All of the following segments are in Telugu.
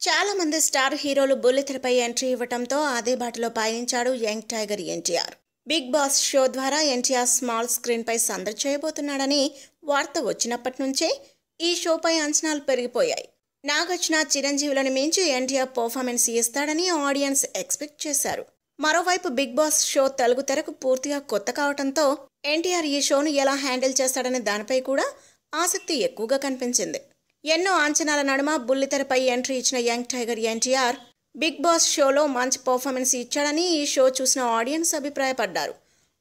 చాలా మంది స్టార్ హీరోలు బుల్లితెరపై ఎంట్రీ ఇవ్వడంతో అదే బాటలో పయనించాడు young tiger NTR. Bigg Boss show ద్వారా ఎన్టీఆర్ స్మాల్ స్క్రీన్ పై సందడి చేయబోతున్నాడని వార్త వచ్చినప్పటి నుంచే ఈ షోపై అంచనాలు పెరిగిపోయాయి. నాగార్జున, చిరంజీవులను మించి ఎన్టీఆర్ పర్ఫార్మెన్స్ ఇస్తాడని ఆడియన్స్ ఎక్స్పెక్ట్ చేశారు. మరోవైపు బిగ్ బాస్ షో తెలుగు తెరకు పూర్తిగా కొత్త కావడంతో ఎన్టీఆర్ ఈ షోను ఎలా హ్యాండిల్ చేస్తాడనే దానిపై కూడా ఆసక్తి ఎక్కువగా కనిపించింది. ఎన్నో అంచనాల నడుమ బుల్లితెరపై ఎంట్రీ ఇచ్చిన young tiger NTR Bigg Boss షోలో మంచి పర్ఫార్మెన్స్ ఇచ్చాడని ఈ షో చూసిన ఆడియన్స్ అభిప్రాయపడ్డారు.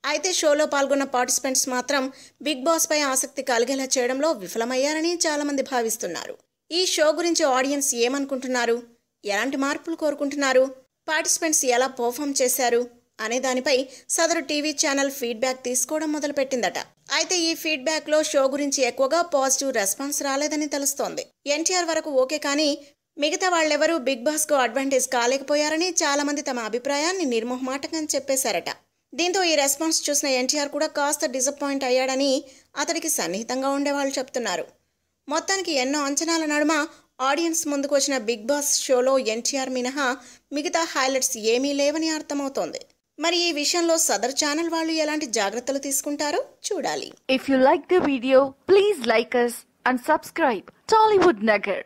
అయితే షోలో పాల్గొన్న పార్టిసిపెంట్స్ మాత్రం బిగ్ బాస్ పై ఆసక్తి కలిగేలా చేయడంలో విఫలమయ్యారని చాలామంది భావిస్తున్నారు. ఈ షో గురించి ఆడియన్స్ ఏమనుకుంటున్నారు, ఎలాంటి మార్పులు కోరుకుంటున్నారు, పార్టిసిపెంట్స్ ఎలా పర్ఫామ్ చేశారు అనే దానిపై సదరు టీవీ ఛానల్ ఫీడ్బ్యాక్ తీసుకోవడం మొదలుపెట్టిందట. అయితే ఈ ఫీడ్బ్యాక్లో షో గురించి ఎక్కువగా పాజిటివ్ రెస్పాన్స్ రాలేదని తెలుస్తోంది. ఎన్టీఆర్ వరకు ఓకే, కానీ మిగతా వాళ్ళెవరూ బిగ్ బాస్కు అడ్వాంటేజ్ కాలేకపోయారని చాలామంది తమ అభిప్రాయాన్ని నిర్మోహమాటంగా చెప్పేశారట. దీంతో ఈ రెస్పాన్స్ చూసిన ఎన్టీఆర్ కూడా కాస్త డిసప్పాయింట్ అయ్యాడని అతడికి సన్నిహితంగా ఉండేవాళ్ళు చెప్తున్నారు. మొత్తానికి ఎన్నో అంచనాల నడుమ ఆడియన్స్ ముందుకు వచ్చిన బిగ్ బాస్ షోలో ఎన్టీఆర్ మినహా మిగతా హైలైట్స్ ఏమీ లేవని అర్థమవుతోంది. మరి ఈ విషయంలో సదర్ ఛానల్ వాళ్ళు ఎలాంటి జాగ్రత్తలు తీసుకుంటారో చూడాలి. If you like the video, please like us and subscribe Tollywood Nagar.